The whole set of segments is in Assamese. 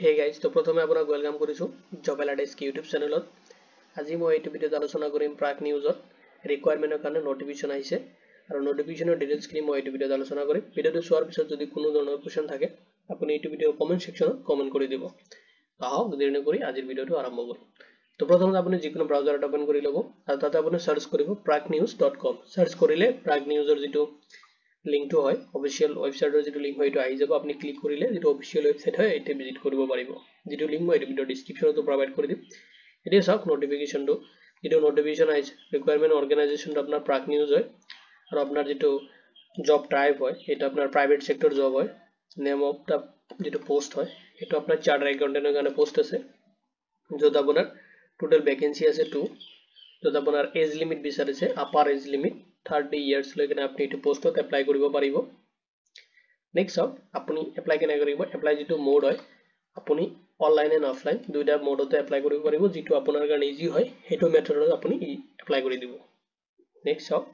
Hey guys, তো প্ৰথমে আপোনাক ওয়েলকাম কৰিছো জব এলাইডেস্ক ইউটিউব চেনেলত। আজি মই এই ভিডিঅ'ত আলোচনা কৰিম প্ৰাক নিউজত ৰিকুৱাৰমেন্টৰ কাৰণে নটিফিকেশন আহিছে আৰু নটিফিকেশনৰ ডিটেইলছখিনি মই এই ভিডিঅ'ত আলোচনা কৰিম। ভিডিঅ'টো চোৱাৰ পিছত যদি কোনো ধৰণৰ কোৱেশ্চন থাকে আপুনি এই ভিডিঅ'ৰ কমেন্ট সেকশনত কমেন্ট কৰি দিব। আহক দেৰি নকৰি আজিৰ ভিডিঅ'টো আৰম্ভ কৰোঁ। তো প্ৰথমতে আপুনি যিকোনো ব্ৰাউজাৰ ওপেন কৰি ল'ব আৰু তাতে আপুনি সাৰ্চ কৰিব praknews.com। সাৰ্চ কৰিলে প্ৰাক নিউজৰ যিটো লিংকটো হয় অফিশিয়াল ওয়েবসাইটৰ যিটো লিংক হয় এটা আহি যাব। আপুনি ক্লিক কৰিলে যেটো অফিশিয়াল ওয়েবসাইট হয় এটা ভিজিট কৰিব পাৰিব। যেটো লিংক মই এই ভিডিঅ ডেসক্ৰিপচনতো প্ৰভাইড কৰি দিম। এতিয়া চাওক নটিফিকেশনটো যেটো নটিফিকেশন আহিছে ৰিকুৱাৰমেন্ট অৰ্গানাইজেশনটো আপোনাৰ প্ৰাক নিউজ হয় আৰু আপোনাৰ যেটো জব টাইপ হয় এটা আপোনাৰ প্ৰাইভেট সেক্টৰ জব হয়। নেম অফ দা যেটো পোষ্ট হয় এটা আপোনাৰ চাৰ্টাৰ্ড একাউন্টেন্টৰ কাৰণে পোষ্ট আছে যত আপোনাৰ টোটাল ভ্যাকেন্সি আছে 2 যত আপোনাৰ এজ লিমিট বিচাৰিছে আপাৰ এজ লিমিট 30 ইয়াৰ্স লৈকে আপনি এটো পোষ্টত এপ্লাই কৰিব পাৰিব। নেক্সট চাওক আপুনি এপ্লাই কেনে কৰিব এপ্লাই যেটো মোড হয় আপুনি অনলাইন এণ্ড অফলাইন দুইটা মোডতে এপ্লাই কৰিব পাৰিব যেটো আপোনাৰ কাৰণে ইজি হয় হেটো মেথডত আপুনি এপ্লাই কৰি দিব। নেক্সট চাওক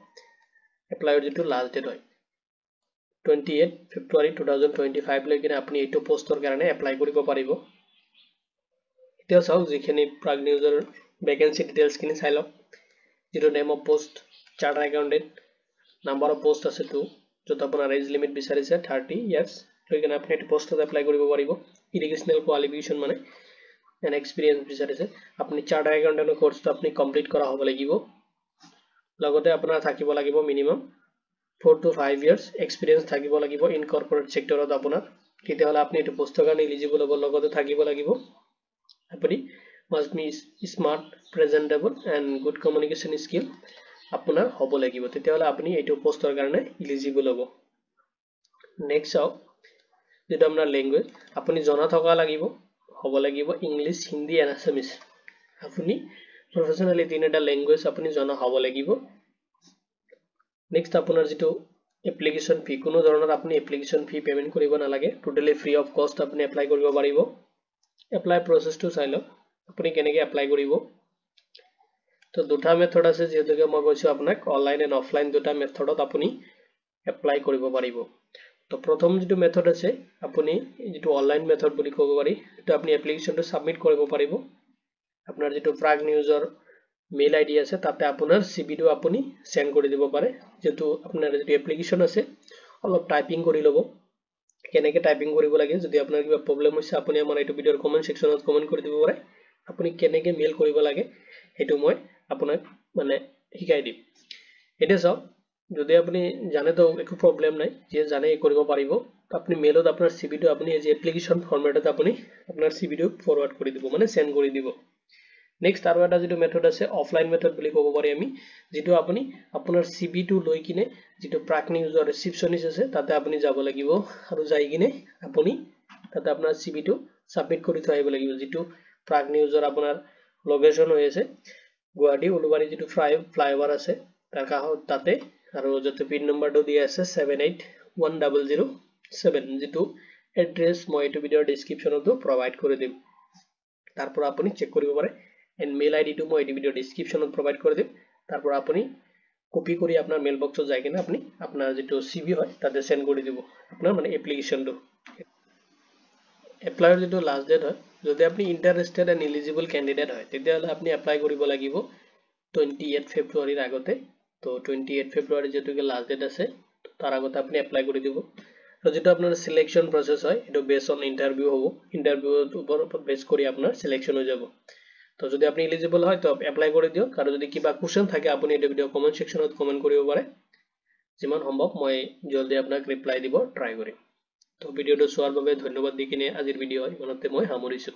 এপ্লাইৰ যেটো লাষ্ট ডেট হয় 28 ফেব্ৰুৱাৰী 2025 লৈকে আপুনি এটো পোষ্টৰ কাৰণে এপ্লাই কৰিব পাৰিব। এতিয়া চাওক যিখিনি প্ৰাক নিউজৰ ভ্যাকেন্সি ডিটেইলছ খিনি চাই লওক যেটো name of post chartered accountant number of post আছে 2 যত আপোনাৰ এজ লিমিট বিচাৰিছে 30 ইয়াৰ্স লৈকে আপনি এটো পোষ্টত এপ্লাই কৰিব পাৰিব। এডুকেশনাল কোৱালিফিকেশন মানে এন এক্সপেৰিয়েন্স বিচাৰিছে আপনি চাৰ্টাৰ্ড একাউন্টেন্টৰ কোৰ্সটো আপনি কমপ্লিট কৰা হ'ব লাগিব লগতে আপোনাৰ থাকিব লাগিব মিনিমাম 4 to 5 ইয়াৰ্স এক্সপেৰিয়েন্স থাকিব লাগিব ইন কৰ্পোৰেট সেক্টৰত আপোনাৰ তেতিয়াহলে আপনি এটো পোষ্টৰ কাৰণে এলিজিবল হ'ব লগতে থাকিব লাগিব আপুনি must be smart presentable and good communication skill আপোনাৰ হ'ব লাগিব তেতিয়াহলে আপুনি এটো পোষ্টৰ কাৰণে এলিজিবল হ'ব। নেক্সট চাওক যেটো আপোনাৰ ল্যাঙ্গুৱেজ আপুনি জনা থকা লাগিব হ'ব লাগিব ইংলিশ হিন্দি এণ্ড আসামিজ আপুনি প্ৰফেশনালি তিনিটা ল্যাঙ্গুৱেজ আপুনি জনা হ'ব লাগিব। নেক্সট আপোনাৰ যেটো এপ্লিকেশন ফি কোনো ধৰণৰ আপুনি এপ্লিকেশন ফি পেমেন্ট কৰিব নালাগে টোটালি ফ্ৰী অফ কষ্ট আপুনি এপ্লাই কৰিব পাৰিব। এপ্লাই প্ৰসেসটো চাই লওক আপুনি কেনেকৈ এপ্লাই কৰিব। তো দুটা মেথড আছে যেহেতুকে মই কৈছো আপোনাক অনলাইন এণ্ড অফলাইন দুটা মেথডত আপুনি এপ্লাই কৰিব পাৰিব। তো প্ৰথম যেটো মেথড আছে আপুনি যেটো অনলাইন মেথড বুলি ক'ব পাৰি এটা আপুনি এপ্লিকেশনটো সাবমিট কৰিব পাৰিব আপোনাৰ যেটো প্ৰাক নিউজৰ মেইল আইডি আছে তাতে আপোনাৰ সিভিটো আপুনি সেন্ড কৰি দিব পাৰে যেটো আপোনাৰ যেটো এপ্লিকেশন আছে অলপ টাইপিং কৰি লব কেনেকৈ টাইপিং কৰিব লাগে যদি আপোনাৰ কিবা প্ৰবলেম হৈছে আপুনি আমাৰ এইটো ভিডিওৰ কমেন্ট সেকশনত কমেন্ট কৰি দিব পাৰে আপুনি কেনেকৈ মেইল কৰিব লাগে হেতু মই আপোনাক মানে শিকাই দিম। এটা চাওক যদি আপুনি জানে তো একো প্ৰবলেম নাই যে জানে কৰিব পাৰিব আপনি মেইলত আপোনাৰ সিভিটো আপুনি এই যে এপ্লিকেশন ফৰম্যাটত আপুনি আপোনাৰ সিভিটো ফৰৱাৰ্ড কৰি দিব মানে সেন্ড কৰি দিব। নেক্সট আৰু এটা যেটো মেথড আছে অফলাইন মেথড বুলি ক'ব পাৰি আমি যেটো আপুনি আপোনাৰ সিভিটো লৈ কিনে যেটো প্ৰাক নিউজৰ ৰিসেপশনিষ্ট আছে তাতে আপুনি যাব লাগিব আৰু যাই কিনে আপুনি তাতে আপোনাৰ সিভিটো সাবমিট কৰি থৈ আহিব লাগিব যেটো প্ৰাক নিউজৰ আপোনাৰ লোকেশন হৈ আছে গুৱাহাটী উলুবাৰী যেটো ফ্লাইওভাৰ আছে তাৰ কাষত তাতে আৰু যেটো পিন নম্বৰটো দিয়া আছে 781007 যেটো এড্ৰেছ মই এইটো ভিডিওৰ ডেসক্ৰিপচনতো প্ৰভাইড কৰি দিম তাৰপৰ আপুনি চেক কৰিব পাৰে এণ্ড মেইল আইডিটো মই এই ভিডিওৰ ডেসক্ৰিপচনত প্ৰভাইড কৰি দিম তাৰপৰ আপুনি কপি কৰি আপোনাৰ মেইল বক্সত যাই কিনে আপুনি আপোনাৰ যেটো সিভি হয় তাতে সেন্ড কৰি দিব আপোনাৰ মানে এপ্লিকেশনটো। এপ্লাইৰ যেটো লাষ্ট ডেট হয় যদি আপনি ইন্টাৰেস্টেড এণ্ড এলিজিবল ক্যান্ডিডেট হয় তেতিয়াহলে আপনি এপ্লাই কৰিব লাগিব 28 ফেব্ৰুৱাৰীৰ আগতে। তো 28 ফেব্ৰুৱাৰী যেটোকে লাষ্ট ডেট আছে তাৰ আগতে আপনি এপ্লাই কৰি দিব আৰু যেটো আপোনাৰ সিলেকশন প্ৰসেস হয় এটো বেস অন ইন্টাৰভিউ হ'ব ইন্টাৰভিউৰ ওপৰত বেস কৰি আপোনাৰ সিলেকশন হৈ যাব। তো যদি আপনি এলিজিবল হয় তো এপ্লাই কৰি দিয়ক আৰু যদি কিবা কোৱেশ্চন থাকে আপুনি এই ভিডিও কমেন্ট সেকশনত কমেন্ট কৰিব পাৰে যিমান সম্ভৱ মই জলদি আপোনাক ৰিপ্লাই দিব ট্ৰাই কৰিম। তো ভিডিওটো চোৱাৰ বাবে ধন্যবাদ দি কিনে আজিৰ ভিডিও ইমানতে মই সামৰিছো।